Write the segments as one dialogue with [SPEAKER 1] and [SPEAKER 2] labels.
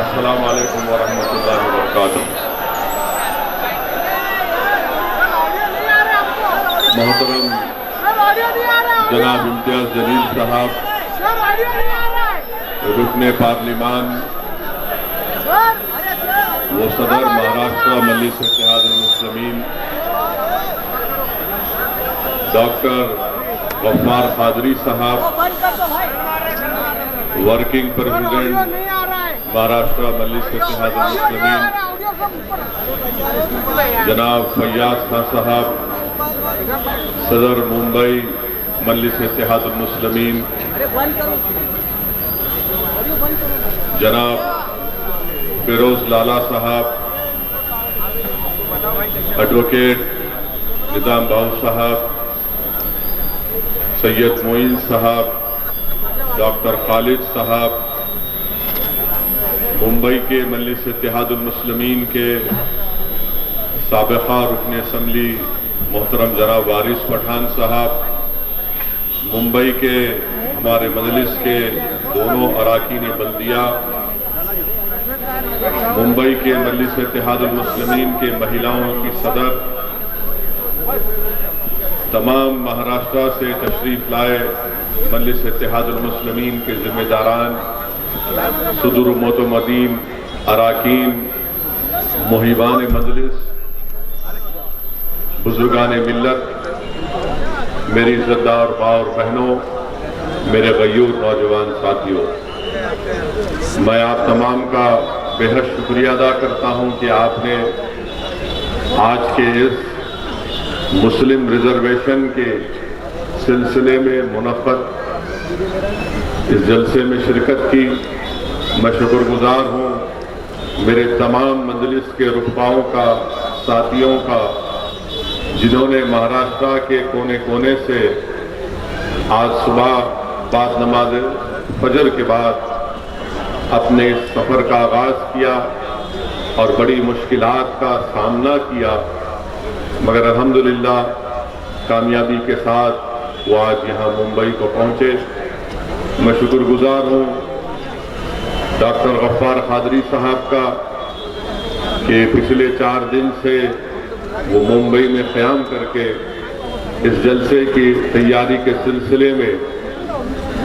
[SPEAKER 1] अस्सलामु अलैकुम वरहमतुल्लाहि वबरकातुहू। मोहतरम जनाब इम्तियाज जलील साहब, रुकने पार्लिमान वो सदर महाराष्ट्र मजलिस इत्तेहादुल मुस्लिमीन डॉक्टर गफ्फार कादरी साहब, वर्किंग प्रेसिडेंट महाराष्ट्र मजलिस इत्तेहादुल मुस्लिमीन जनाब फैयाज खान साहब, सदर मुंबई मजलिस इत्तेहादुल मुस्लिमीन जनाब फिरोज लाला साहब, एडवोकेट निजाम बाहू साहब, सैयद मोइन साहब, डॉक्टर खालिद साहब, मुंबई के मजलिस इत्तेहादुल मुस्लिमीन के साबिक़ा रुकन असम्बली मोहतरम जनाब वारिस पठान साहब, मुंबई के हमारे मजलिस के दोनों अराकीन बल्दिया, मुंबई के मजलिस इत्तेहादुल मुस्लिमीन के महिलाओं की सदर, तमाम महाराष्ट्र से तशरीफ लाए मजलिस इत्तेहादुल मुस्लिमीन के जिम्मेदारान, सुदूर मोतमदीन अराकीन, मुहिबान मजलिस, बुजुर्गान मिल्लत, मेरी इज़्ज़तदार माँ और बहनों, मेरे गयूर नौजवान साथियों, मैं आप तमाम का बेहद शुक्रिया अदा करता हूं कि आपने आज के इस मुस्लिम रिजर्वेशन के सिलसिले में मुनक़्क़द इस जलसे में शिरकत की। मैं शुक्रगुजार हूँ मेरे तमाम मजलिस के रुफ़ाओं का, साथियों का, जिन्होंने महाराष्ट्र के कोने कोने से आज सुबह बाद नमाज फजर के बाद अपने सफ़र का आगाज़ किया और बड़ी मुश्किलात का सामना किया, मगर अल्हम्दुलिल्लाह कामयाबी के साथ वो आज यहाँ मुंबई को पहुँचे। मैं शुक्रगुजार हूँ डॉक्टर गफ्फार कादरी साहब का कि पिछले 4 दिन से वो मुंबई में क़याम करके इस जलसे की तैयारी के सिलसिले में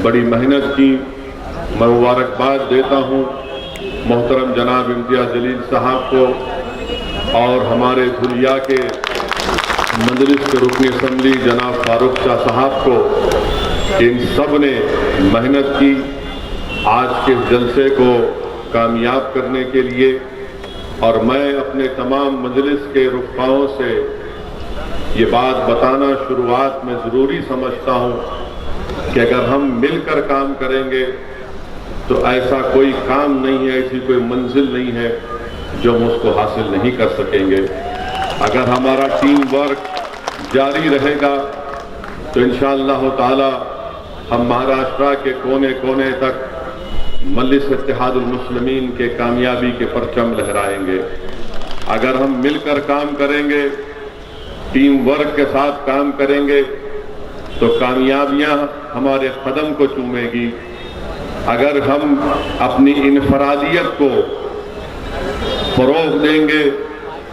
[SPEAKER 1] बड़ी मेहनत की। मैं मुबारकबाद देता हूँ मोहतरम जनाब इम्तियाज जलील साहब को और हमारे धुलिया के मजलिस के रुकन असम्बली जनाब फारूक शाह साहब को, इन सब ने मेहनत की आज के जलसे को कामयाब करने के लिए। और मैं अपने तमाम मजलिस के रुफ़ाओं से ये बात बताना शुरुआत में ज़रूरी समझता हूँ कि अगर हम मिलकर काम करेंगे तो ऐसा कोई काम नहीं है, ऐसी कोई मंजिल नहीं है जो हम उसको हासिल नहीं कर सकेंगे। अगर हमारा टीम वर्क जारी रहेगा तो इंशाअल्लाह ताला हम महाराष्ट्र के कोने कोने तक मजलिस इत्तेहादुल मुस्लिमीन के कामयाबी के परचम लहराएंगे। अगर हम मिलकर काम करेंगे, टीम वर्क के साथ काम करेंगे तो कामयाबियां हमारे कदम को चूमेगी। अगर हम अपनी इनफरादियत को फ़रोग़ देंगे,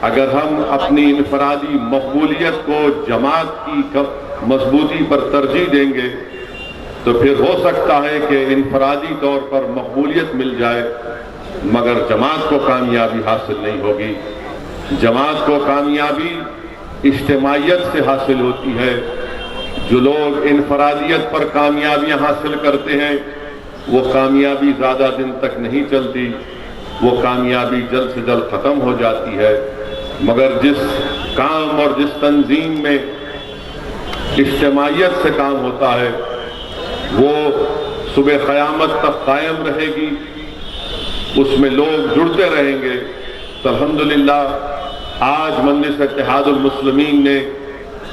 [SPEAKER 1] अगर हम अपनी इनफरादी मकबूलियत को जमात की मजबूती पर तरजीह देंगे तो फिर हो सकता है कि इनफरादी तौर पर मकबूलियत मिल जाए मगर जमात को कामयाबी हासिल नहीं होगी। जमात को कामयाबी इज्तिमाइयत से हासिल होती है। जो लोग इनफरादियत पर कामयाबियां हासिल करते हैं वो कामयाबी ज़्यादा दिन तक नहीं चलती, वो कामयाबी जल्द से जल्द ख़त्म हो जाती है। मगर जिस काम और जिस तंजीम में इज्तिमाइयत से काम होता है वो सुबह क़यामत तक कायम रहेगी, उसमें लोग जुड़ते रहेंगे। तो अल्हम्दुलिल्लाह आज मजलिस इत्तेहादुल मुस्लिमीन ने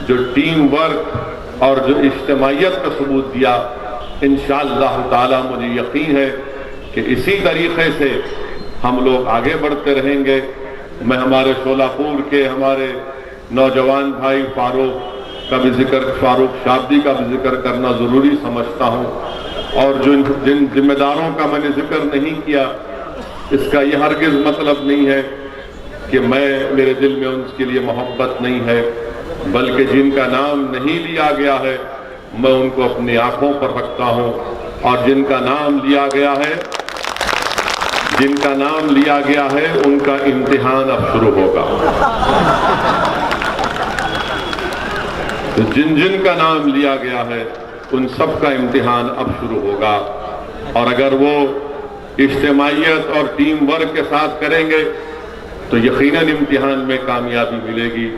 [SPEAKER 1] जो टीम वर्क और जो इज्तिमाइयत का सबूत दिया, इंशाअल्लाह ताला मुझे यकीन है कि इसी तरीक़े से हम लोग आगे बढ़ते रहेंगे। मैं हमारे शोलापुर के हमारे नौजवान भाई फारूक का भी जिक्र, फारूक शाब्दी का भी जिक्र करना जरूरी समझता हूं। और जिन जिम्मेदारों का मैंने जिक्र नहीं किया, इसका यह हरगिज मतलब नहीं है कि मेरे दिल में उनके लिए मोहब्बत नहीं है, बल्कि जिनका नाम नहीं लिया गया है मैं उनको अपनी आंखों पर रखता हूं। और जिनका नाम लिया गया है उनका इम्तिहान अब शुरू होगा। तो जिन का नाम लिया गया है उन सब का इम्तिहान अब शुरू होगा। और अगर वो इज्तिमाइयत और टीम वर्क के साथ करेंगे तो यकीनन इम्तिहान में कामयाबी मिलेगी।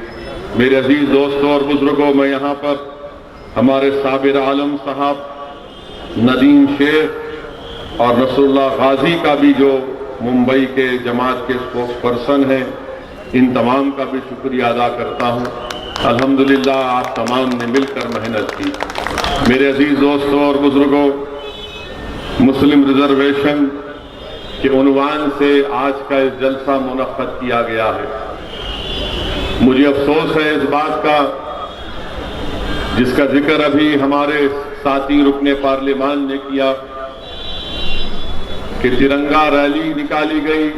[SPEAKER 1] मेरे अजीज दोस्तों और बुजुर्गों, मैं यहाँ पर हमारे साबिर आलम साहब, नदीम शेख और नसरुल्लाह गाजी का भी, जो मुंबई के जमात के स्पोक्स पर्सन हैं, इन तमाम का भी शुक्रिया अदा करता हूँ। अल्हम्दुलिल्लाह आप तमाम ने मिलकर मेहनत की। मेरे अजीज दोस्तों और बुजुर्गों, मुस्लिम रिजर्वेशन के उन्वान से आज का इस जलसा मुनक्कद किया गया है। मुझे अफसोस है इस बात का, जिसका जिक्र अभी हमारे साथी रुकने पार्लियामान ने किया, कि तिरंगा रैली निकाली गई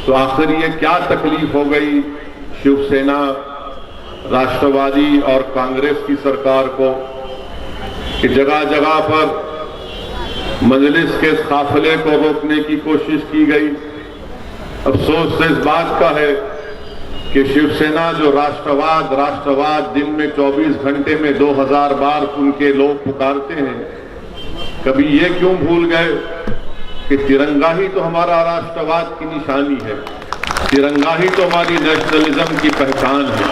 [SPEAKER 1] तो आखिर ये क्या तकलीफ हो गई शिवसेना, राष्ट्रवादी और कांग्रेस की सरकार को कि जगह जगह पर मजलिस के काफिले को रोकने की कोशिश की गई। अफसोस से इस बात का है कि शिवसेना जो राष्ट्रवाद दिन में 24 घंटे में 2000 बार उनके लोग पुकारते हैं, कभी ये क्यों भूल गए कि तिरंगा ही तो हमारा राष्ट्रवाद की निशानी है, तिरंगा ही तो हमारी नेशनलिज्म की पहचान है।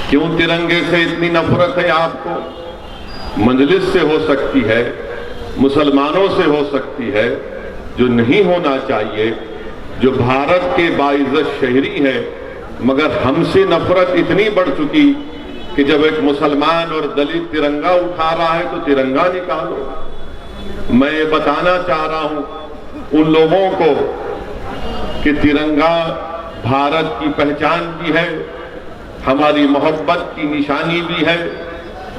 [SPEAKER 1] क्यों तिरंगे से इतनी नफरत है आपको? मजलिस से हो सकती है, मुसलमानों से हो सकती है, जो नहीं होना चाहिए, जो भारत के बाइज्जत शहरी है, मगर हमसे नफरत इतनी बढ़ चुकी कि जब एक मुसलमान और दलित तिरंगा उठा रहा है तो तिरंगा निकालो। मैं ये बताना चाह रहा हूं उन लोगों को कि तिरंगा भारत की पहचान भी है, हमारी मोहब्बत की निशानी भी है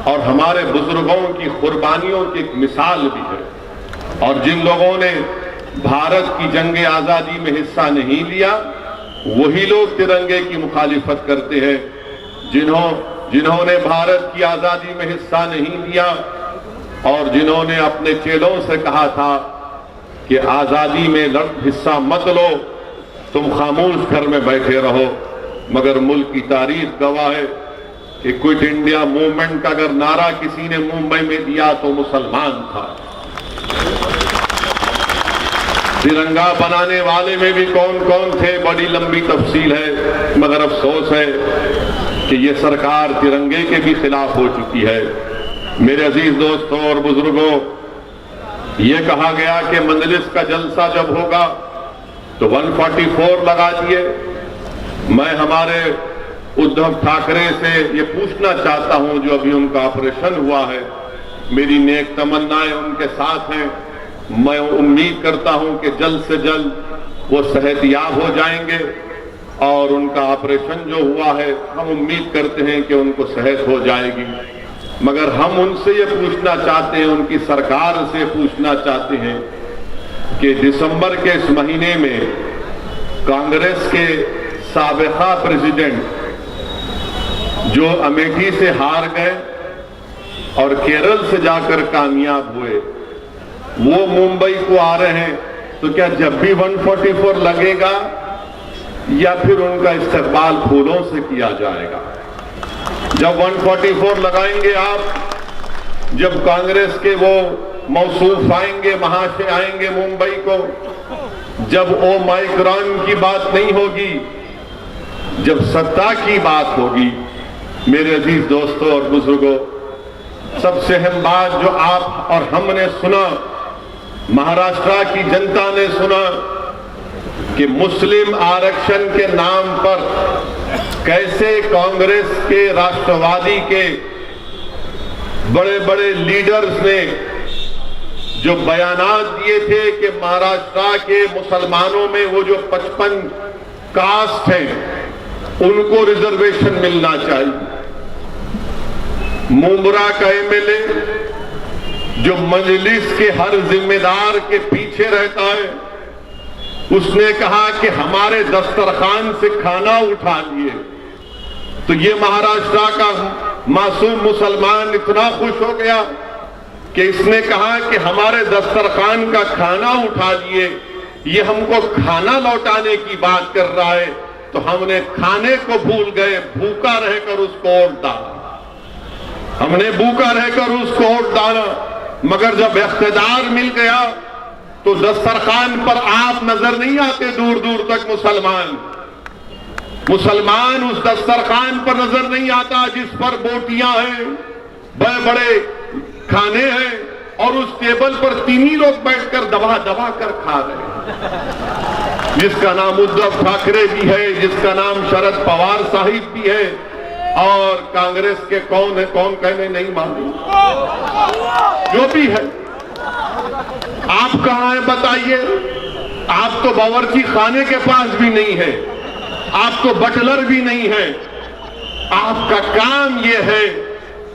[SPEAKER 1] और हमारे बुजुर्गों की कुर्बानियों की एक मिसाल भी है। और जिन लोगों ने भारत की जंग आजादी में हिस्सा नहीं लिया, वही लोग तिरंगे की मुखालिफत करते हैं। जिन्होंने भारत की आजादी में हिस्सा नहीं लिया और जिन्होंने अपने चेलों से कहा था कि आजादी में हिस्सा मत लो, तुम खामोश घर में बैठे रहो, मगर मुल्क की तारीख गवाह है कि क्विट इंडिया मूवमेंट का अगर नारा किसी ने मुंबई में दिया तो मुसलमान था। तिरंगा बनाने वाले में भी कौन कौन थे, बड़ी लंबी तफसील है, मगर अफसोस है कि ये सरकार तिरंगे के भी खिलाफ हो चुकी है। मेरे अजीज दोस्तों और बुजुर्गों, ये कहा गया कि मजलिस का जलसा जब होगा तो 144 लगा दिए। मैं हमारे उद्धव ठाकरे से ये पूछना चाहता हूं, जो अभी उनका ऑपरेशन हुआ है, मेरी नेक तमन्नाएं उनके साथ हैं। मैं उम्मीद करता हूं कि जल्द से जल्द वो सेहतयाब हो जाएंगे और उनका ऑपरेशन जो हुआ है, हम उम्मीद करते हैं कि उनको सेहत हो जाएगी। मगर हम उनसे ये पूछना चाहते हैं, उनकी सरकार से पूछना चाहते हैं कि दिसंबर के इस महीने में कांग्रेस के साबिका प्रेसिडेंट जो अमेठी से हार गए और केरल से जाकर कामयाब हुए, वो मुंबई को आ रहे हैं, तो क्या जब भी 144 लगेगा या फिर उनका इस्तकबाल फूलों से किया जाएगा? जब 144 लगाएंगे आप, जब कांग्रेस के वो मौसूफ आएंगे, वहां से आएंगे मुंबई को, जब ओमाइक्रॉन की बात नहीं होगी, जब सत्ता की बात होगी। मेरे अजीज दोस्तों और बुजुर्गों, सबसे अहम बात जो आप और हमने सुना, महाराष्ट्र की जनता ने सुना कि मुस्लिम आरक्षण के नाम पर कैसे कांग्रेस के, राष्ट्रवादी के बड़े बड़े लीडर्स ने जो बयानात दिए थे कि महाराष्ट्र के मुसलमानों में वो जो 55 कास्ट हैं उनको रिजर्वेशन मिलना चाहिए। मुंबरा का एमएलए जो मजलिस के हर जिम्मेदार के पीछे रहता है, उसने कहा कि हमारे दस्तरखान से खाना उठा लिए। तो ये महाराष्ट्र का मासूम मुसलमान इतना खुश हो गया कि इसने कहा कि हमारे दस्तरखान का खाना उठा लिए, ये हमको खाना लौटाने की बात कर रहा है। तो हमने खाने को भूल गए, भूखा रहकर उसको वोट डाला। हमने भूखा रहकर उसको वोट डाला, मगर जब इख्तिदार मिल गया तो दस्तरखान पर आप नजर नहीं आते। दूर दूर तक मुसलमान उस दस्तरखान पर नजर नहीं आता जिस पर बोटियां हैं, बड़े बड़े खाने हैं, और उस टेबल पर 3 ही लोग बैठकर दबा दबा कर खा रहे हैं, जिसका नाम उद्धव ठाकरे भी है, जिसका नाम शरद पवार साहिब भी है, और कांग्रेस के कौन है, कौन कहने नहीं मालूम, जो भी है। आप कहां हैं बताइए? आप तो बावर्ची खाने के पास भी नहीं है, आप तो बटलर भी नहीं है। आपका काम यह है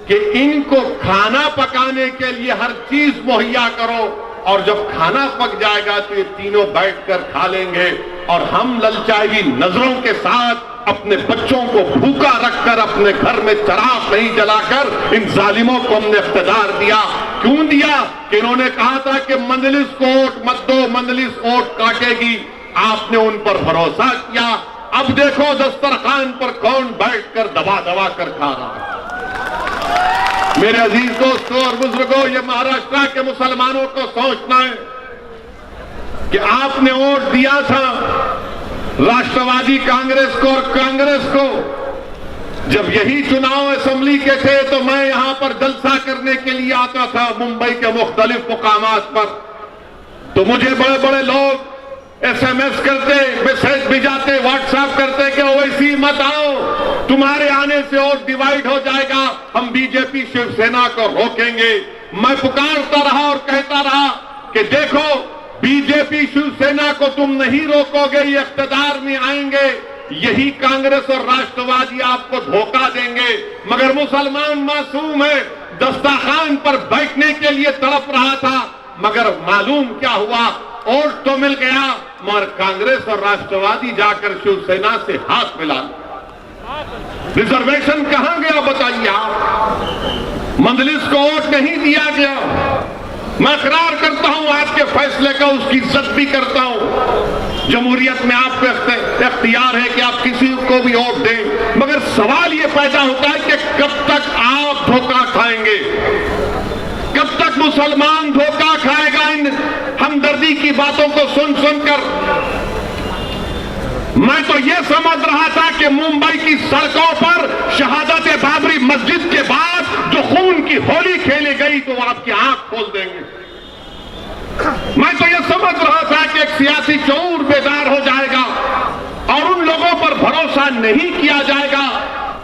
[SPEAKER 1] कि इनको खाना पकाने के लिए हर चीज मुहैया करो, और जब खाना पक जाएगा तो ये तीनों बैठकर खा लेंगे, और हम ललचाई नजरों के साथ अपने बच्चों को भूखा रखकर अपने घर में चिराग नहीं जलाकर इन जालिमों को हमने इख्तियार दिया। क्यों दिया? कि इन्होंने कहा था कि मंजलिस को वोट मत दो, मंजलिस वोट काटेगी। आपने उन पर भरोसा किया। अब देखो दस्तरखान पर कौन बैठकर दबा दबा कर खा रहा है। मेरे अजीज दोस्तों और बुजुर्गों, ये महाराष्ट्र के मुसलमानों को सोचना है कि आपने वोट दिया था राष्ट्रवादी कांग्रेस को, और कांग्रेस को जब यही चुनाव असेंबली के थे तो मैं यहां पर जलसा करने के लिए आता था मुंबई के मुख्तलिफ मुकामात पर, तो मुझे बड़े बड़े लोग SMS करते, मैसेज भिजाते, व्हाट्सएप करते कि ओवैसी मत आओ, तुम्हारे आने से और डिवाइड हो जाएगा, हम बीजेपी शिवसेना को रोकेंगे। मैं पुकारता रहा और कहता रहा कि देखो, बीजेपी शिवसेना को तुम नहीं रोकोगे, ये इख्तियार में आएंगे, यही कांग्रेस और राष्ट्रवादी आपको धोखा देंगे। मगर मुसलमान मासूम है, दस्तरखान पर बैठने के लिए तड़प रहा था, मगर मालूम क्या हुआ, वोट तो मिल गया, मगर कांग्रेस और राष्ट्रवादी जाकर शिवसेना से हाथ मिला। रिजर्वेशन कहां गया बताइए आप? मंजलिस को वोट नहीं दिया गया। मैं इकरार करता हूं आपके फैसले का, उसकी इज्जत भी करता हूं। जमहूरियत में आपको इख्तियार है कि आप किसी को भी वोट दें, मगर सवाल यह पैदा होता है कि कब तक आप धोखा खाएंगे, कब तक मुसलमान धोखा खाएगा इन हमदर्दी की बातों को सुन सुनकर। मैं तो यह समझ रहा था कि मुंबई की सड़कों पर शहादत बाबरी मस्जिद के बाद जो खून की होली खेली गई तो आपकी आंख खोल देंगे। मैं तो यह समझ रहा था कि एक सियासी शऊर बेदार हो जाएगा और उन लोगों पर भरोसा नहीं किया जाएगा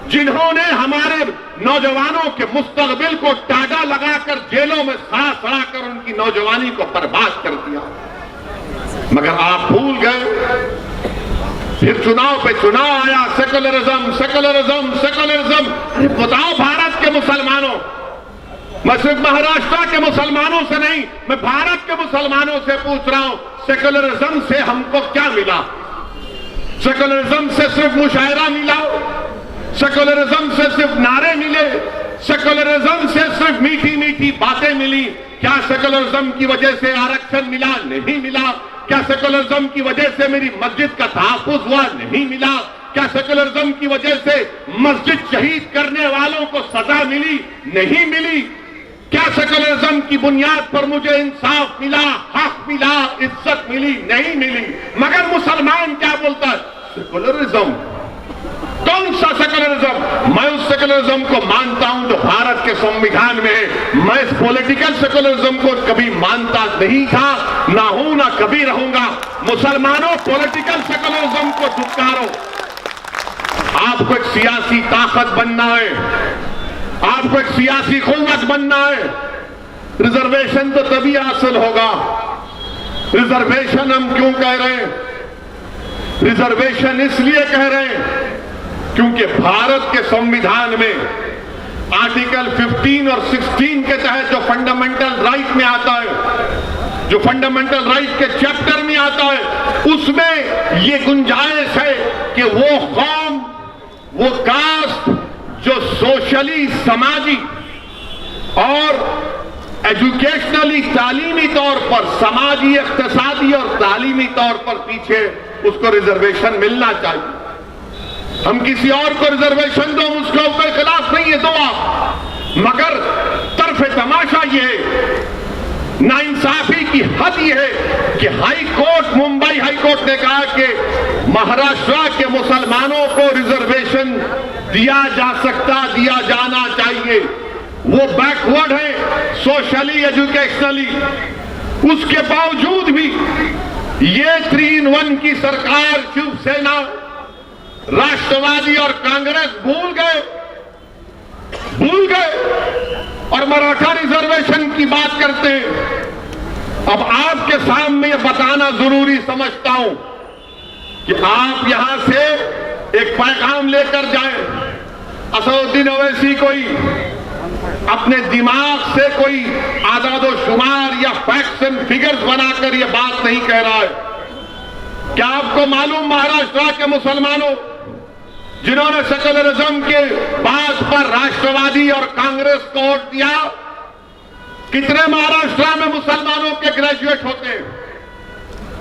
[SPEAKER 1] जिन्होंने हमारे नौजवानों के मुस्तकबिल को टागा लगाकर जेलों में सड़ा सड़ा कर उनकी नौजवानी को बर्बाद कर दिया। मगर आप भूल गए। फिर चुनाव पे चुनाव आया, सेकुलरिज्म सेकुलरिज्म सेकुलरिज्म। अरे बताओ भारत के मुसलमानों, मैं सिर्फ महाराष्ट्र के मुसलमानों से नहीं, मैं भारत के मुसलमानों से पूछ रहा हूं, सेकुलरिज्म से हमको क्या मिला? सेकुलरिज्म से सिर्फ मुशायरा मिला, सेकुलरिज्म से सिर्फ नारे मिले, सेकुलरिज्म से सिर्फ मीठी मीठी बातें मिली। क्या सेकुलरिज्म की वजह से आरक्षण मिला? नहीं मिला। क्या सेकुलरिज्म की वजह से मेरी मस्जिद का तहफ्फुज हुआ? नहीं मिला। क्या सेकुलरिज्म की वजह से मस्जिद शहीद करने वालों को सजा मिली? नहीं मिली। क्या सेकुलरिज्म की बुनियाद पर मुझे इंसाफ मिला, हक मिला, इज्जत मिली? नहीं मिली। मगर मुसलमान क्या बोलता है? सेकुलरिज्म। कौन सा सेकुलरिज्म? मैं उस सेकुलरिज्म को मानता हूं जो भारत के संविधान में है। मैं इस पॉलिटिकल सेकुलरिज्म को कभी मानता नहीं था, ना हूं, ना कभी रहूंगा। मुसलमानों, पॉलिटिकल सेकुलरिज्म को धिक्कारो। आपको एक सियासी ताकत बनना है, आपको एक सियासी कुव्वत बनना है। रिजर्वेशन तो तभी हासिल होगा। रिजर्वेशन हम क्यों कह रहे हैं? रिजर्वेशन इसलिए कह रहे हैं क्योंकि भारत के संविधान में आर्टिकल 15 और 16 के तहत जो फंडामेंटल राइट में आता है, जो फंडामेंटल राइट के चैप्टर में आता है, उसमें ये गुंजाइश है कि वो कौम, वो कास्ट जो सोशली, समाजी और एजुकेशनली, तालीमी तौर पर, समाजी, इक्तिसादी और तालीमी तौर पर पीछे, उसको रिजर्वेशन मिलना चाहिए। हम किसी और को रिजर्वेशन दो, उसका कोई खिलाफ नहीं है, दो आप, मगर तरफे तमाशा ये है, नाइंसाफी की हद ये है कि high court, Mumbai high court ने कहा कि महाराष्ट्र के मुसलमानों को रिजर्वेशन दिया जा सकता, दिया जाना चाहिए। वो बैकवर्ड है सोशली, एजुकेशनली, उसके बावजूद भी ये 3 in 1 की सरकार, शिवसेना, राष्ट्रवादी और कांग्रेस भूल गए और मराठा रिजर्वेशन की बात करते हैं। अब आपके सामने ये बताना जरूरी समझता हूं कि आप यहां से एक पैगाम लेकर जाएं। असदुद्दीन ओवैसी कोई अपने दिमाग से कोई आदादो शुमार या फैक्ट्स एंड फिगर्स बनाकर ये बात नहीं कह रहा है। क्या आपको मालूम, महाराष्ट्र के मुसलमानों जिन्होंने सेकुलरिज्म के बात पर राष्ट्रवादी और कांग्रेस को वोट दिया, कितने महाराष्ट्र में मुसलमानों के ग्रेजुएट होते हैं?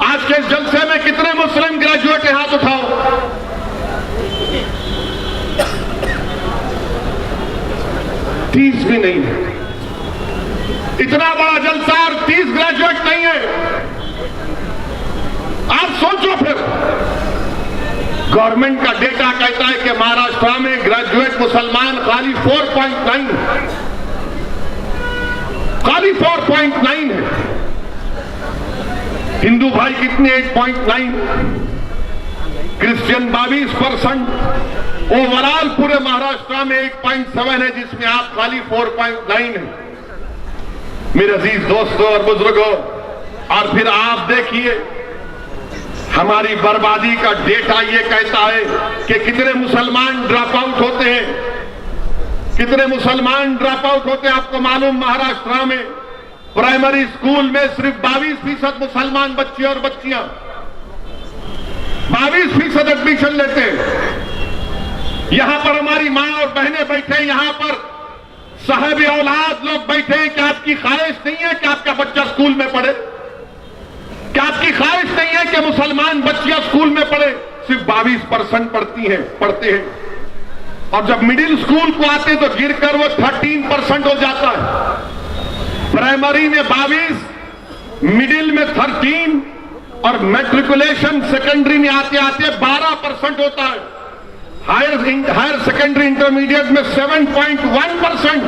[SPEAKER 1] आज के इस जलसे में कितने मुस्लिम ग्रेजुएट हैं? हाथ उठाओ। तीस भी नहीं है। इतना बड़ा जलसा और 30 ग्रेजुएट नहीं है। आप सोचो फिर, गवर्नमेंट का डेटा कहता है कि महाराष्ट्र में ग्रेजुएट मुसलमान खाली 4.9 है। हिंदू भाई कितने? 8.9, क्रिश्चियन 22%, ओवरऑल पूरे महाराष्ट्र में 8.7 है, जिसमें आप खाली 4.9 है। मेरे अजीज दोस्तों और बुजुर्गों, और फिर आप देखिए हमारी बर्बादी का डेटा ये कहता है कि कितने मुसलमान ड्रॉप आउट होते हैं, कितने मुसलमान ड्रॉप आउट होते हैं। आपको मालूम, महाराष्ट्र में प्राइमरी स्कूल में सिर्फ 22% मुसलमान बच्चे और बच्चियां 22% एडमिशन लेते हैं। यहां पर हमारी मां और बहनें बैठे, यहां पर साहब औलाद लोग बैठे हैं। क्या आपकी ख्वाहिश नहीं है कि आपका बच्चा स्कूल में पढ़े? क्या आपकी ख्वाहिश नहीं है कि मुसलमान बच्चियां स्कूल में पढ़े? सिर्फ 22% पढ़ते हैं, और जब मिडिल स्कूल को आते तो गिरकर वो 13% हो जाता है। प्राइमरी में 22, मिडिल में 13 और मैट्रिकुलेशन सेकेंडरी में आते आते 12% होता है। हायर सेकेंडरी इंटरमीडिएट में 7.1%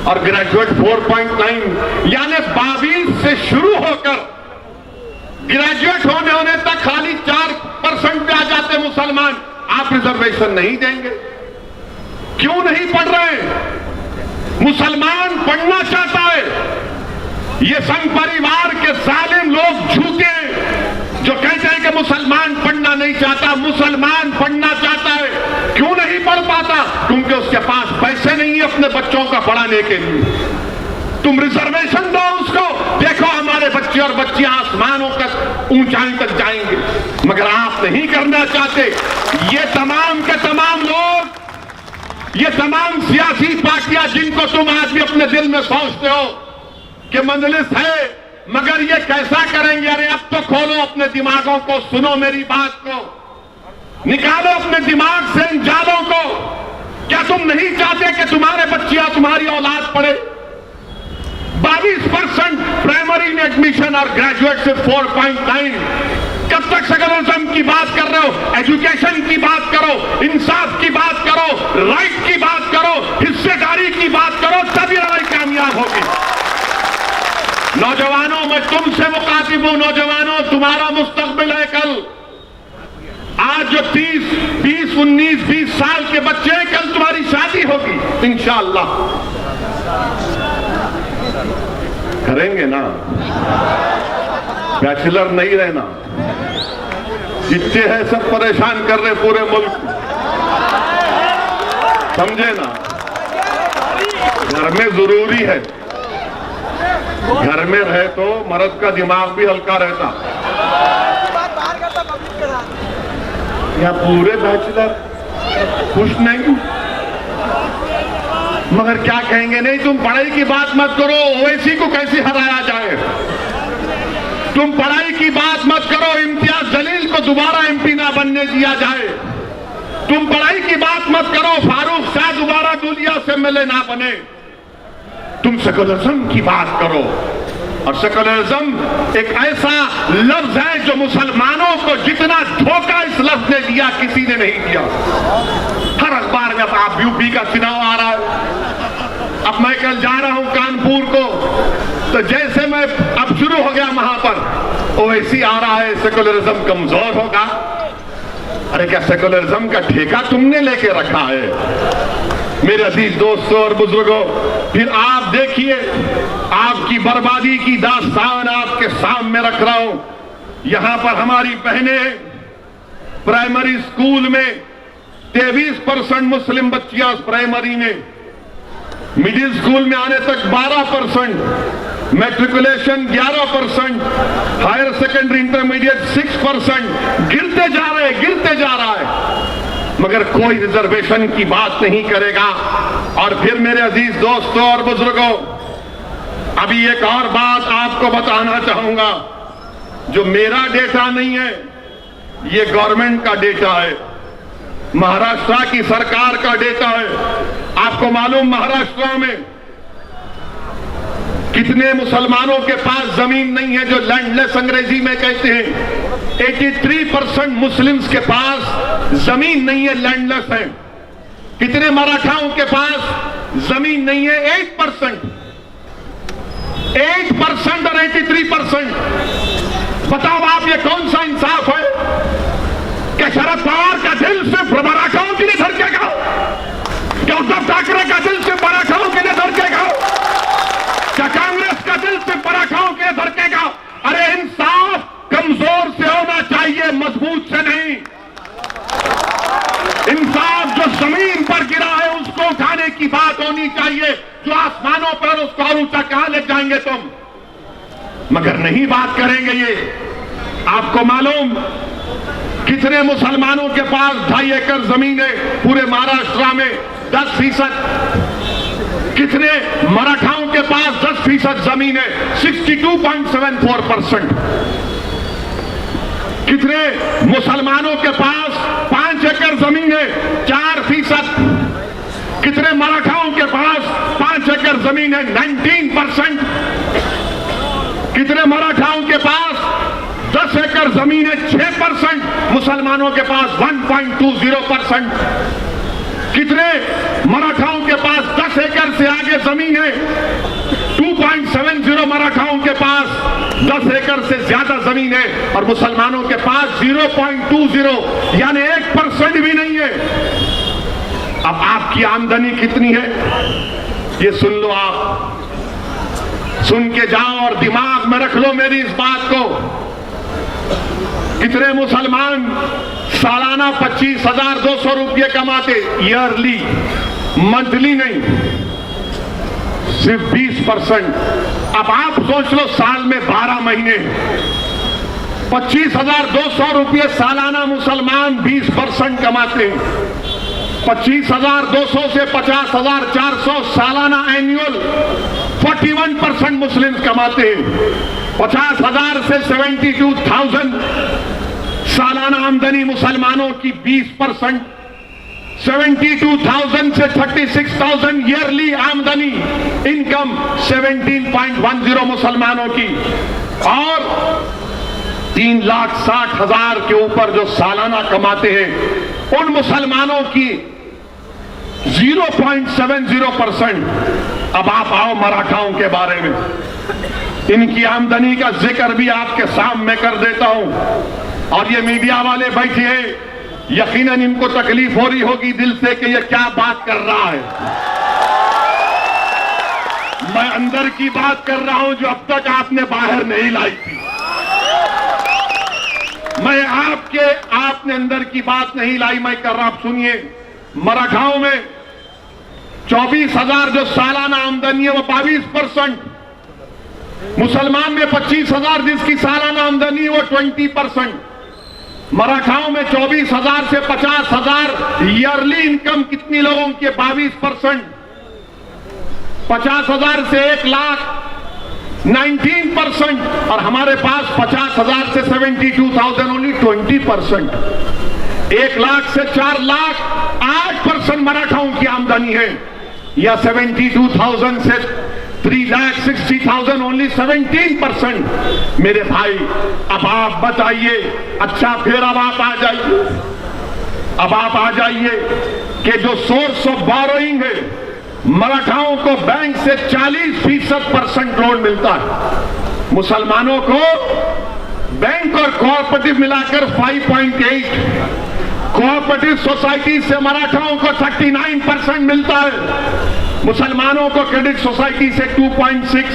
[SPEAKER 1] और ग्रेजुएट 4.9, यानी 22 से शुरू होकर ग्रेजुएट होने तक खाली 4% पे आ जाते मुसलमान। आप रिजर्वेशन नहीं देंगे? क्यों नहीं पढ़ रहे? मुसलमान पढ़ना चाहता है। ये संघ परिवार के जालिम लोग झूठे जो कहते हैं कि मुसलमान पढ़ना नहीं चाहता। मुसलमान पढ़ना चाहता है। क्यों नहीं पढ़ पाता? क्योंकि उसके पास पैसे नहीं है अपने बच्चों का पढ़ाने के लिए। तुम रिजर्वेशन दो उसको, देखो हमारे बच्चे और बच्चियां आसमानों तक, ऊंचाई तक जाएंगे, मगर आप नहीं करना चाहते। ये तमाम के तमाम लोग, ये तमाम सियासी पार्टियां जिनको तुम आज भी अपने दिल में सोचते हो कि मजलिस है, मगर ये कैसा करेंगे? अरे अब तो खोलो अपने दिमागों को, सुनो मेरी बात को, निकालो अपने दिमाग से इन जालों को। क्या तुम नहीं चाहते कि तुम्हारे बच्चियां, तुम्हारी औलाद पढ़े? 22% प्राइमरी में एडमिशन और ग्रेजुएट से 4.9। कब तक सेकुलरिज्म की बात कर रहे हो? एजुकेशन की बात करो, इंसाफ की बात करो, राइट की बात करो, हिस्सेदारी की बात करो, तभी लड़ाई कामयाब होगी। नौजवानों, मैं तुमसे मुखातिब हूं। नौजवानों, तुम्हारा मुस्तकबिल है कल। आज जो 30, 20, 19, 20 साल के बच्चे हैं, कल तुम्हारी शादी होगी इंशाअल्लाह। करेंगे ना? बैचलर नहीं रहना। जितने हैं सब परेशान कर रहे पूरे मुल्क, समझे ना? घर में जरूरी है, घर में रहे तो मर्द का दिमाग भी हल्का रहता। या पूरे बैचलर खुश नहीं, मगर क्या कहेंगे, नहीं तुम पढ़ाई की बात मत करो, ओवैसी को कैसे हराया जाए, तुम पढ़ाई की बात मत करो, इम्तियाज जलील को दोबारा एमपी ना बनने दिया जाए, तुम पढ़ाई की बात मत करो, फारूक शाह दोबारा दुनिया से एमएलए ना बने, तुम सेकुलरिज्म की बात करो। और सेकुलरिज्म एक ऐसा लफ्ज है जो मुसलमानों को जितना धोखा इस लफ्ज ने दिया किसी ने नहीं दिया। हर अखबार में आप यूपी का चुनाव आ रहा है, अब मैं कल जा रहा हूं कानपुर को, तो जैसे मैं अब शुरू हो गया वहां पर, ओवैसी आ रहा है सेकुलरिज्म कमजोर होगा। अरे क्या सेकुलरिज्म का ठेका तुमने लेके रखा है? मेरे अजीज दोस्तों और बुजुर्गों, फिर आप देखिए, आपकी बर्बादी की दास्तान आपके सामने रख रहा हूं। यहां पर हमारी बहनें प्राइमरी स्कूल में 23% मुस्लिम बच्चियां प्राइमरी में, मिडिल स्कूल में आने तक 12%, मैट्रिकुलेशन 11%, हायर सेकेंडरी इंटरमीडिएट 6%, गिरते जा रहा है, मगर कोई रिजर्वेशन की बात नहीं करेगा। और फिर मेरे अजीज दोस्तों और बुजुर्गों, अभी एक और बात आपको बताना चाहूंगा, जो मेरा डेटा नहीं है, ये गवर्नमेंट का डेटा है, महाराष्ट्र की सरकार का डेटा है। आपको मालूम महाराष्ट्र में कितने मुसलमानों के पास जमीन नहीं है, जो लैंडलेस अंग्रेजी में कहते हैं। 83% मुस्लिम्स के पास जमीन नहीं है, लैंडलेस है। कितने मराठाओं के पास जमीन नहीं है? 8% और 83%। बताओ आप, ये कौन सा इंसाफ है? क्या शरद पवार का दिल सिर्फ मराठाओं के लिए धड़केगा? क्या उद्धव ठाकरे का दिल सिर्फ मराठाओं के लिए धड़केगा? क्या कांग्रेस का दिल सिर्फ मराठाओं के लिए धड़केगा? अरे इंसाफ कमजोर से होना चाहिए, मजबूत से नहीं। इंसाफ जो जमीन पर गिरा है उसको उठाने की बात होनी चाहिए, जो आसमानों पर उसको और ऊंचा कहां ले जाएंगे तुम? मगर नहीं बात करेंगे ये। आपको मालूम कितने मुसलमानों के पास 2.5 एकड़ जमीन है पूरे महाराष्ट्र में? 10%। कितने मराठाओं के पास 10% जमीन है? 62.74%। कितने मुसलमानों के पास 5 एकड़ जमीन है? 4%। कितने मराठाओं के पास 5 एकड़ जमीन है? 19%। कितने मराठाओं के पास 10 एकड़ जमीन है? 6%। मुसलमानों के पास 1.20%। कितने मराठाओं के पास 10 एकड़ से आगे जमीन है? 2.70 मराठाओं के पास 10 एकड़ से ज्यादा जमीन है, और मुसलमानों के पास 0.20, यानी 1% भी नहीं है। अब आपकी आमदनी कितनी है ये सुन लो, आप सुन के जाओ और दिमाग में रख लो मेरी इस बात को। कितने मुसलमान सालाना 25,200 रुपये कमाते? ईयरली, मंथली नहीं, सिर्फ 20%। अब आप सोच लो, साल में 12 महीने, 25,200 रुपये सालाना मुसलमान 20% कमाते हैं। 25,200 से 50,400 सालाना एनुअल 41% मुस्लिम कमाते हैं। 50,000 से 72,000 सालाना आमदनी मुसलमानों की 20%, 72,000 से 36,000 ईयरली आमदनी, इनकम 17.10 मुसलमानों की, और 3,60,000 के ऊपर जो सालाना कमाते हैं उन मुसलमानों की 0.70%। अब आप आओ मराठाओं के बारे में, इनकी आमदनी का जिक्र भी आपके सामने कर देता हूं। और ये मीडिया वाले बैठे हैं, यकीनन इनको तकलीफ हो रही होगी दिल से कि ये क्या बात कर रहा है। मैं अंदर की बात कर रहा हूं जो अब तक आपने बाहर नहीं लाई थी। मैं आपने अंदर की बात नहीं लाई, मैं कर रहा। आप सुनिए, मराठाओं में
[SPEAKER 2] 24,000 जो सालाना आमदनी है वो 22%, मुसलमान में 25,000 जिसकी सालाना आमदनी है वो 20%, मराठाओं में 24,000 से 50,000 ईयरली इनकम कितनी लोगों की 22%, 50,000 से 1 लाख 19%, और हमारे पास 50,000 से 72,000 ओनली 20%, 1 लाख से 4 लाख 8% मराठाओं की आमदनी है, या 72,000 से 3,60,000 ओनली 17%। मेरे भाई अब आप बताइए, अच्छा फिर अब आप आ जाइए कि जो सोर्स ऑफ बोरोइंग है, मराठाओं को बैंक से 40% लोन मिलता है, मुसलमानों को बैंक और कोऑपरेटिव मिलाकर 5.8, कोऑपरेटिव सोसाइटी से मराठाओं को 39% मिलता है, मुसलमानों को क्रेडिट सोसाइटी से 2.6,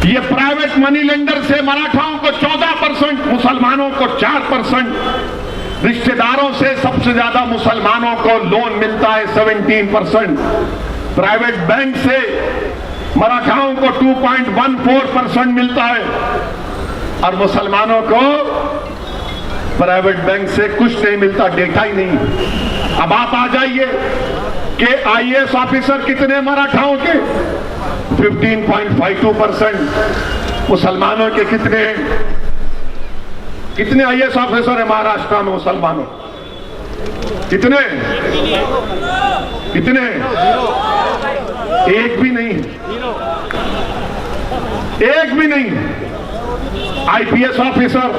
[SPEAKER 2] ये प्राइवेट मनी लेंडर से मराठाओं को 14%, मुसलमानों को 4%, रिश्तेदारों से सबसे ज्यादा मुसलमानों को लोन मिलता है 17%, प्राइवेट बैंक से मराठाओं को 2.14% मिलता है, और मुसलमानों को प्राइवेट बैंक से कुछ नहीं मिलता, डेटा ही नहीं। अब आप आ जाइए कि आईएएस ऑफिसर कितने मराठाओं के, 15.52%, मुसलमानों के कितने आईएएस ऑफिसर है महाराष्ट्र में मुसलमानों, कितने एक भी नहीं। आईपीएस ऑफिसर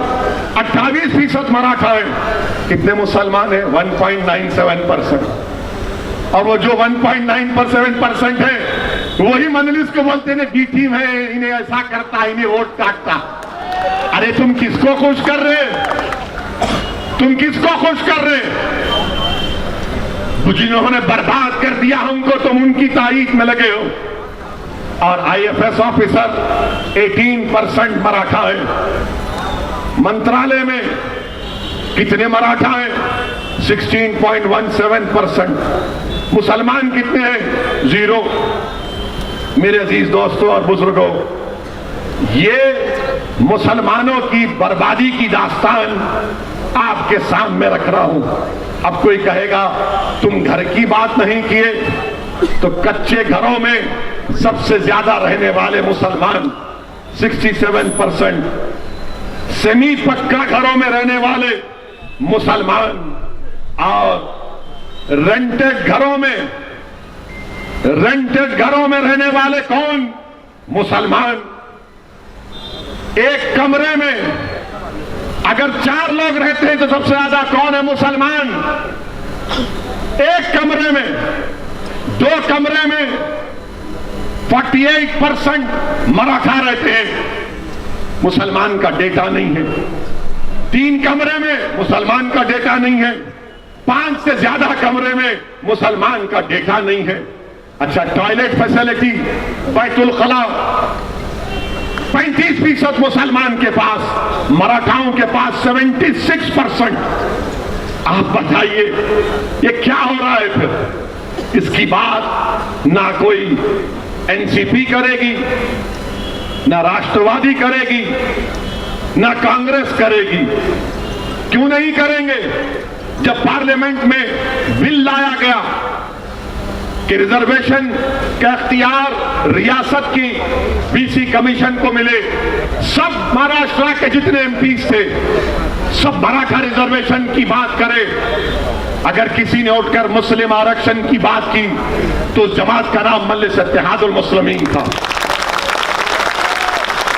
[SPEAKER 2] 28% मराठा है, कितने मुसलमान है 1.97%, और वो जो 1.97% है वही मजलिस को बोलते हैं बी टीम है, इन्हें ऐसा करता है, इन्हें वोट काटता। अरे तुम किसको खुश कर रहे, जिन्होंने बर्बाद कर दिया हमको, तुम उनकी तारीफ में लगे हो। और आईएफएस ऑफिसर 18% मराठा है, मंत्रालय में कितने मराठा हैं 16.17%, मुसलमान कितने हैं 0। मेरे अजीज दोस्तों और बुजुर्गों, ये मुसलमानों की बर्बादी की दास्तान आपके सामने रख रहा हूं। अब कोई कहेगा तुम घर की बात नहीं किए, तो कच्चे घरों में सबसे ज्यादा रहने वाले मुसलमान 67%, सेमी पक्का घरों में रहने वाले मुसलमान, और रेंटेड घरों में रहने वाले कौन, मुसलमान। एक कमरे में अगर 4 लोग रहते हैं तो सबसे ज्यादा कौन है, मुसलमान। एक कमरे में, 2 कमरे में 48% मराठा रहते हैं, मुसलमान का डेटा नहीं है। 3 कमरे में मुसलमान का डेटा नहीं है, 5 से ज्यादा कमरे में मुसलमान का डेटा नहीं है। अच्छा, टॉयलेट फैसिलिटी, बैतुल खला 35% मुसलमान के पास, मराठाओं के पास 76%। आप बताइए ये क्या हो रहा है फिर? इसकी बात ना कोई एनसीपी करेगी, ना राष्ट्रवादी करेगी, ना कांग्रेस करेगी। क्यों नहीं करेंगे? जब पार्लियामेंट में बिल लाया गया कि रिजर्वेशन का इख्तियार रियासत की बीसी कमीशन को मिले, सब महाराष्ट्र के जितने एमपीज थे सब मराठा रिजर्वेशन की बात करें। अगर किसी ने उठकर मुस्लिम आरक्षण की बात की तो जमात का नाम मजलिस इत्तेहादुल मुस्लिमीन था।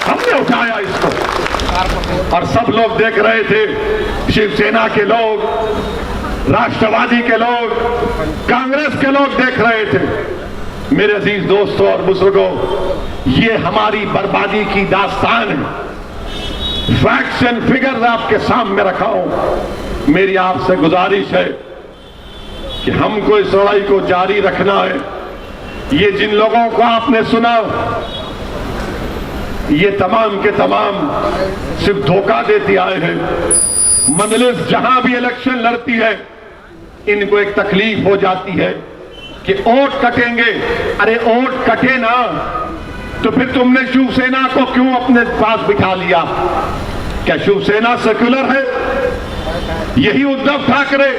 [SPEAKER 2] हमने उठाया इसको और सब लोग देख रहे थे, शिवसेना के लोग, राष्ट्रवादी के लोग, कांग्रेस के लोग देख रहे थे। मेरे अजीज दोस्तों और बुजुर्गों, ये हमारी बर्बादी की दास्तान है। फैक्ट्स एंड फिगर्स आपके सामने रखा हूं। मेरी आपसे गुजारिश है कि हमको इस लड़ाई को जारी रखना है। ये जिन लोगों को आपने सुना, ये तमाम के तमाम सिर्फ धोखा देते आए हैं। मजलिस जहां भी इलेक्शन लड़ती है, इनको एक तकलीफ हो जाती है कि वोट कटेंगे। अरे वोट कटे ना तो फिर तुमने शिवसेना को क्यों अपने पास बिठा लिया? क्या शिवसेना सेक्युलर है? यही उद्धव ठाकरे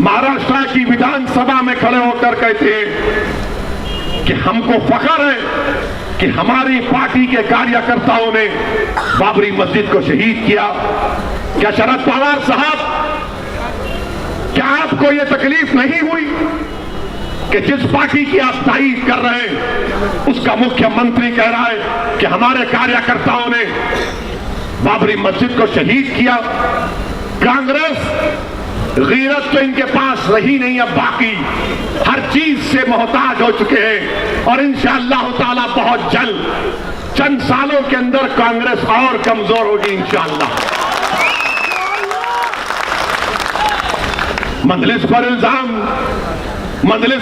[SPEAKER 2] महाराष्ट्र की विधानसभा में खड़े होकर कहते हैं कि हमको फख्र है कि हमारी पार्टी के कार्यकर्ताओं ने बाबरी मस्जिद को शहीद किया। क्या शरद पवार साहब, क्या आपको यह तकलीफ नहीं हुई कि जिस पार्टी की आप तारीफ कर रहे हैं उसका मुख्यमंत्री कह रहा है कि हमारे कार्यकर्ताओं ने बाबरी मस्जिद को शहीद किया? कांग्रेस गीरत तो इनके पास रही नहीं, अब बाकी हर चीज से मोहताज हो चुके हैं और इंशाअल्लाह ताला बहुत जल्द चंद सालों के अंदर कांग्रेस और कमजोर होगी इंशाअल्लाह। मजलिस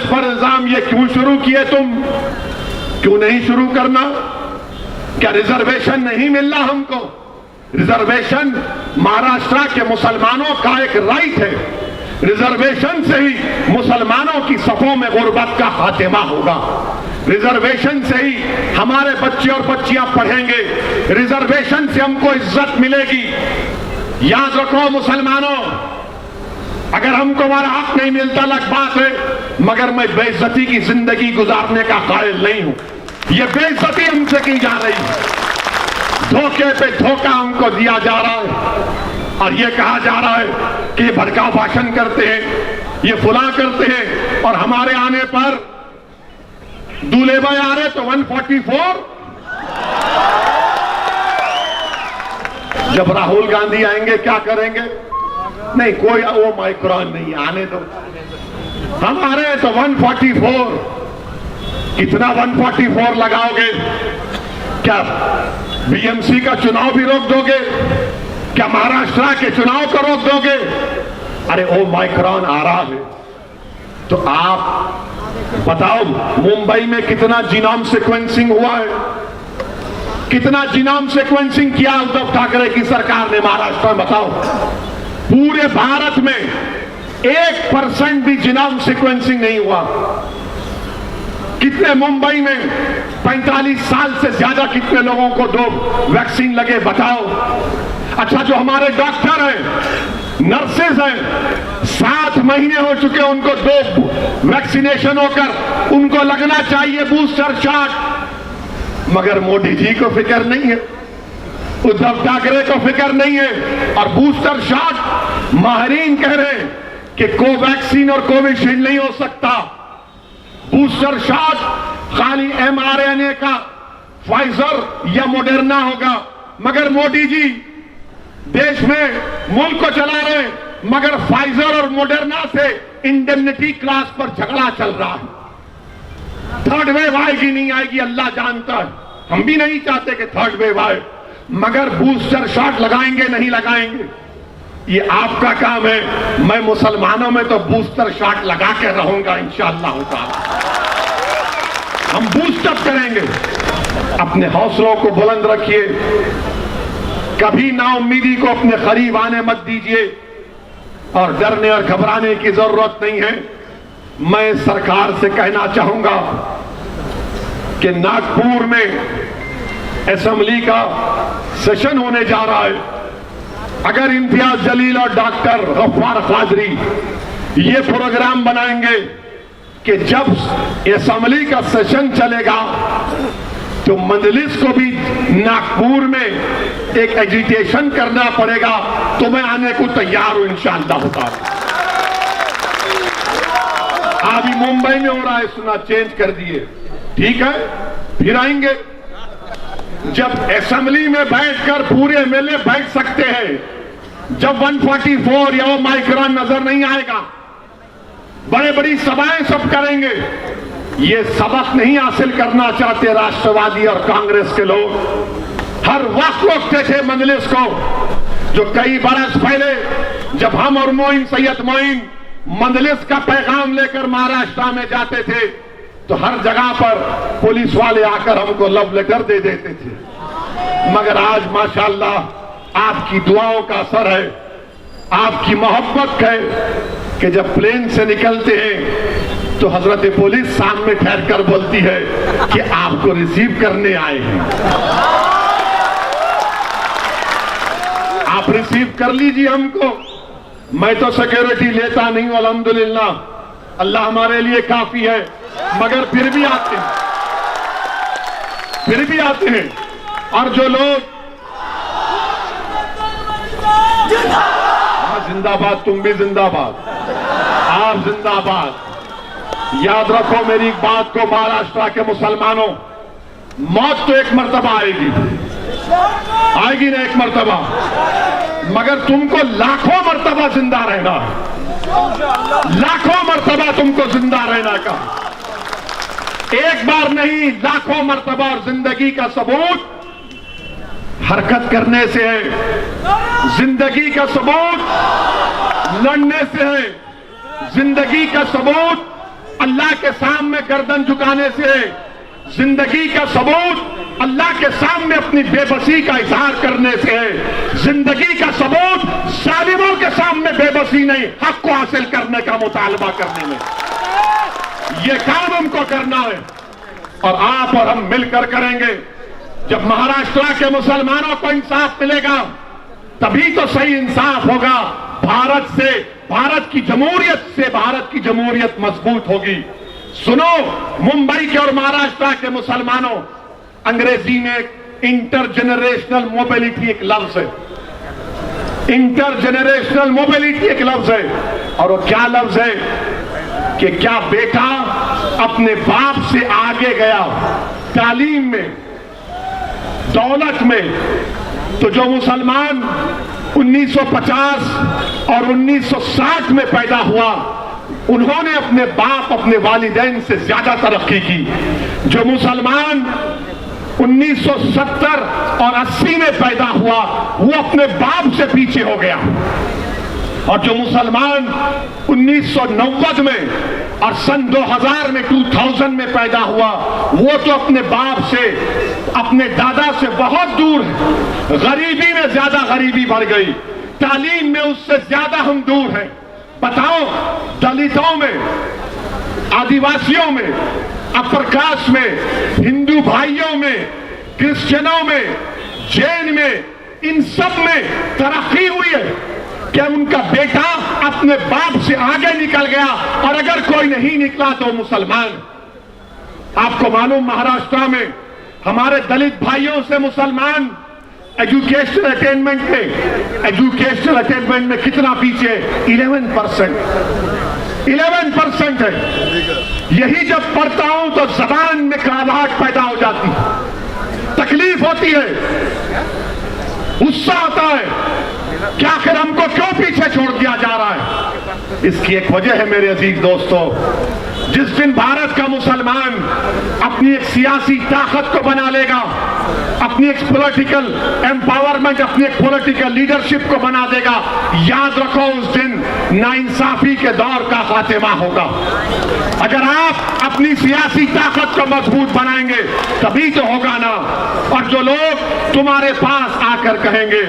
[SPEAKER 2] पर इल्जाम ये क्यों शुरू किए तुम? क्यों नहीं शुरू करना? क्या रिजर्वेशन नहीं मिल रहा हमको? रिजर्वेशन महाराष्ट्र के मुसलमानों का एक राइट है। रिजर्वेशन से ही मुसलमानों की सफों में गुर्बत का खात्मा होगा। रिजर्वेशन से ही हमारे बच्चे और बच्चियां पढ़ेंगे। रिजर्वेशन से हमको इज्जत मिलेगी। याद रखो मुसलमानों, अगर हमको हमारा हक नहीं मिलता अलग बात है, मगर मैं बेइज्जती की जिंदगी गुजारने का कायल नहीं हूं। यह बेइज्जती हमसे की जा रही है, धोखे पे धोखा हमको दिया जा रहा है और यह कहा जा रहा है कि भड़काऊ भाषण करते हैं, ये फुला करते हैं और हमारे आने पर दूल्हे भाई आ रहे तो 144। जब राहुल गांधी आएंगे क्या करेंगे? नहीं, कोई वो माइक्रोन नहीं, आने दो। हम आ रहे हैं तो 144। कितना 144 लगाओगे? क्या बीएमसी का चुनाव भी रोक दोगे? क्या महाराष्ट्र के चुनाव को रोक दोगे? अरे ओ माइक्रोन आ रहा है तो आप बताओ मुंबई में कितना जीनोम सीक्वेंसिंग हुआ है? कितना जीनोम सीक्वेंसिंग किया उद्धव ठाकरे की सरकार ने महाराष्ट्र में? बताओ, पूरे भारत में 1% भी जीनोम सीक्वेंसिंग नहीं हुआ। कितने मुंबई में 45 साल से ज्यादा कितने लोगों को 2 वैक्सीन लगे बताओ? अच्छा, जो हमारे डॉक्टर हैं, नर्सेज हैं, 7 महीने हो चुके उनको 2 वैक्सीनेशन होकर, उनको लगना चाहिए बूस्टर शॉट, मगर मोदी जी को फिक्र नहीं है, उद्धव ठाकरे को फिक्र नहीं है। और बूस्टर शॉट माहिरीन कह रहे हैं कि कोवैक्सीन और कोविशील्ड नहीं हो सकता। बूस्टर शॉट खाली mRNA का फाइजर या मॉडर्ना होगा। मगर मोदी जी देश में मुल्क को चला रहे हैं, मगर फाइजर और मॉडर्ना से इंडेमनिटी क्लास पर झगड़ा चल रहा है। थर्ड वेव आएगी नहीं आएगी अल्लाह जानता है, हम भी नहीं चाहते कि थर्ड वेव आए, मगर बूस्टर शॉट लगाएंगे नहीं लगाएंगे ये आपका काम है। मैं मुसलमानों में तो बूस्टर शॉट लगा के रहूंगा इंशाअल्लाह ताला। हम बूस्टअप करेंगे। अपने हौसलों को बुलंद रखिए, कभी नाउम्मीदी को अपने करीब आने मत दीजिए और डरने और घबराने की जरूरत नहीं है। मैं सरकार से कहना चाहूंगा कि नागपुर में असेंबली का सेशन होने जा रहा है। अगर इम्तियाज जलील और डॉक्टर गफ्फार कादरी ये प्रोग्राम बनाएंगे कि जब असेंबली का सेशन चलेगा तो मजलिस को भी नागपुर में एक एजिटेशन करना पड़ेगा, तो मैं आने को तैयार हूं इंशाअल्लाह ताला। अभी मुंबई में हो रहा है, सुना चेंज कर दिए, ठीक है, फिर आएंगे। जब असेंबली में बैठकर पूरे एमएलए बैठ सकते हैं, जब 144 या वो माइक्रोन नजर नहीं आएगा, बड़े बड़ी सभाएं सब करेंगे। ये सबक नहीं हासिल करना चाहते राष्ट्रवादी और कांग्रेस के लोग। हर वक्त रोकते थे मजलिस को। जो कई बरस पहले जब हम और मोइन सैयद मोइन मजलिस का पैगाम लेकर महाराष्ट्र में जाते थे तो हर जगह पर पुलिस वाले आकर हमको लव लेटर दे देते थे। मगर आज माशाअल्लाह आपकी दुआओं का असर है, आपकी मोहब्बत है कि जब प्लेन से निकलते हैं तो हजरत पुलिस सामने ठहर कर बोलती है कि आपको रिसीव करने आए हैं, आप रिसीव कर लीजिए हमको। मैं तो सिक्योरिटी लेता नहीं हूं, अल्हम्दुलिल्लाह, अल्लाह हमारे लिए काफी है, मगर फिर भी आते हैं, फिर भी आते हैं। और जो लोग जिंदाबाद, तुम भी जिंदाबाद, आप जिंदाबाद। याद रखो मेरी एक बात को, महाराष्ट्र के मुसलमानों, मौत तो एक मर्तबा आएगी, आएगी ना एक मर्तबा, मगर तुमको लाखों मर्तबा जिंदा रहना, लाखों मर्तबा तुमको जिंदा रहना का, एक बार नहीं लाखों मर्तबा। और जिंदगी का सबूत हरकत करने से है, जिंदगी का सबूत लड़ने से है, जिंदगी का सबूत अल्लाह के सामने गर्दन झुकाने से है, जिंदगी का सबूत अल्लाह के सामने अपनी बेबसी का इजहार करने से है, जिंदगी का सबूत जालिमों के सामने बेबसी नहीं, हक को हासिल करने का मुतालबा करने में। ये काम हमको करना है और आप और हम मिलकर करेंगे। जब महाराष्ट्र के मुसलमानों को इंसाफ मिलेगा तभी तो सही इंसाफ होगा। भारत से, भारत की जमहूरियत से भारत की जमहूरियत मजबूत होगी। सुनो, मुंबई के और महाराष्ट्र के मुसलमानों, अंग्रेजी में इंटरजेनरेशनल मोबिलिटी एक लफ्ज है, इंटरजेनरेशनल मोबिलिटी एक लफ्ज है। और वो क्या लफ्ज है कि क्या बेटा अपने बाप से आगे गया तालीम में, दौलत में, तो जो मुसलमान 1950 और 1960 में पैदा हुआ उन्होंने अपने बाप, अपने वालिदैन से ज्यादा तरक्की की। जो मुसलमान 1970 और 80 में पैदा हुआ वो अपने बाप से पीछे हो गया, और जो मुसलमान 1990 में और सन 2000 में 2000 में पैदा हुआ वो तो अपने बाप से, अपने दादा से बहुत दूर है। गरीबी में ज्यादा गरीबी बढ़ गई, तालीम में उससे ज्यादा हम दूर हैं। बताओ, दलितों में, आदिवासियों में, अपर कास्ट में, हिंदू भाइयों में, क्रिश्चियनों में, जैन में, इन सब में तरक्की हुई है क्या? उनका बेटा अपने बाप से आगे निकल गया, और अगर कोई नहीं निकला तो मुसलमान। आपको मालूम, महाराष्ट्र में हमारे दलित भाइयों से मुसलमान एजुकेशनल अटेनमेंट में कितना पीछे? 11%, 11% है। यही जब पढ़ता हूं तो जबान में घबराहट पैदा हो जाती है, तकलीफ होती है, गुस्सा आता है कि आखिर हमको क्यों पीछे छोड़ दिया जा रहा है। इसकी एक वजह है मेरे अजीज दोस्तों, जिस दिन भारत का मुसलमान अपनी एक सियासी ताकत को बना लेगा, अपनी एक पॉलिटिकल एम्पावरमेंट, अपनी एक पॉलिटिकल लीडरशिप को बना देगा, याद रखो उस दिन नाइंसाफी के दौर का खात्मा होगा। अगर आप अपनी सियासी ताकत को मजबूत बनाएंगे तभी तो होगा ना। और जो लोग तुम्हारे पास आकर कहेंगे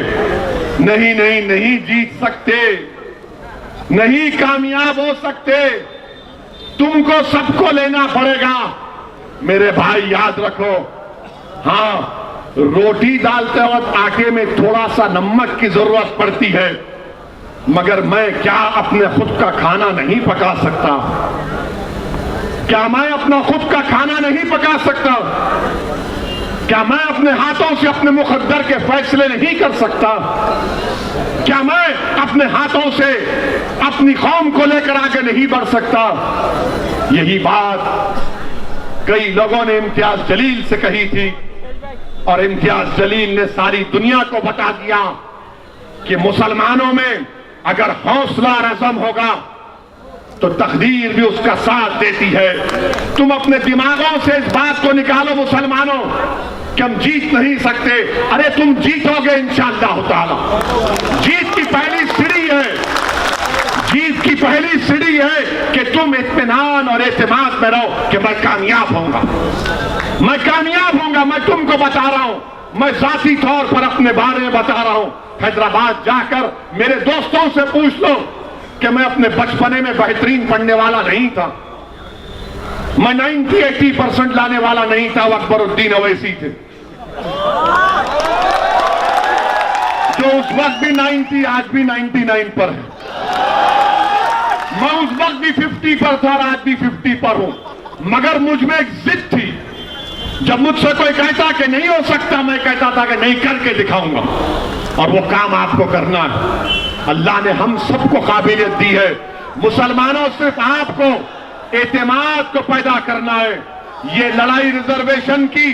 [SPEAKER 2] नहीं नहीं नहीं जीत सकते, नहीं कामयाब हो सकते, तुमको सबको लेना पड़ेगा, मेरे भाई याद रखो, हाँ, रोटी डालते वक्त आटे में थोड़ा सा नमक की जरूरत पड़ती है, मगर मैं क्या अपने खुद का खाना नहीं पका सकता? क्या मैं अपना खुद का खाना नहीं पका सकता? क्या मैं अपने हाथों से अपने मुकद्दर के फैसले नहीं कर सकता? क्या मैं अपने हाथों से अपनी कौम को लेकर आगे नहीं बढ़ सकता? यही बात कई लोगों ने इम्तियाज जलील से कही थी, और इम्तियाज जलील ने सारी दुनिया को बता दिया कि मुसलमानों में अगर हौसला और अज़म होगा तो तकदीर भी उसका साथ देती है। तुम अपने दिमागों से इस बात को निकालो मुसलमानों कि हम जीत नहीं सकते। अरे तुम जीतोगे इंशाअल्लाह ताला। जीत की पहली सीढ़ी है, जीत की पहली सीढ़ी है कि तुम इत्मीनान और एतमाद में रहो कि मैं कामयाब होऊंगा, मैं कामयाब होऊंगा। मैं तुमको बता रहा हूं, मैं जाती तौर पर अपने बारे में बता रहा हूं। हैदराबाद जाकर मेरे दोस्तों से पूछ लो कि मैं अपने बचपने में बेहतरीन पढ़ने वाला नहीं था, मैं 90-80% लाने वाला नहीं था, वो अकबरुद्दीन अवैसी थे जो उस वक्त भी 90, आज भी 99 पर है। मैं उस वक्त भी 50 पर था और आज भी 50 पर हूं, मगर मुझ में एक जिद थी। जब मुझसे कोई कहता कि नहीं हो सकता, मैं कहता था कि नहीं, करके दिखाऊंगा, और वो काम आपको करना है। अल्लाह ने हम सबको काबिलियत दी है। मुसलमानों, सिर्फ आपको एतमाद को पैदा करना है। ये लड़ाई रिजर्वेशन की,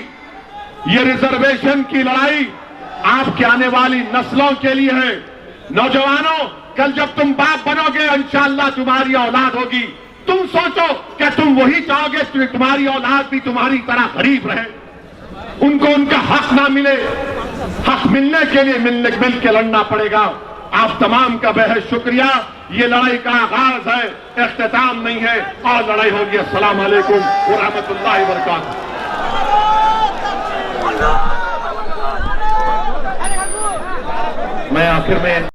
[SPEAKER 2] ये रिजर्वेशन की लड़ाई आपके आने वाली नस्लों के लिए है। नौजवानों, कल जब तुम बाप बनोगे, इंशाअल्लाह तुम्हारी औलाद होगी, तुम सोचो क्या तुम वही चाहोगे कि तुम्हारी औलाद भी तुम्हारी तरह गरीब रहे, उनको उनका हक ना मिले? हक मिलने के लिए मिल के लड़ना पड़ेगा। आप तमाम का बेहद शुक्रिया। ये लड़ाई का आगाज है, इख्तिताम नहीं है, और लड़ाई होगी। अस्सलाम वालेकुम व रहमतुल्लाहि व बरकातहू। मैं आखिर में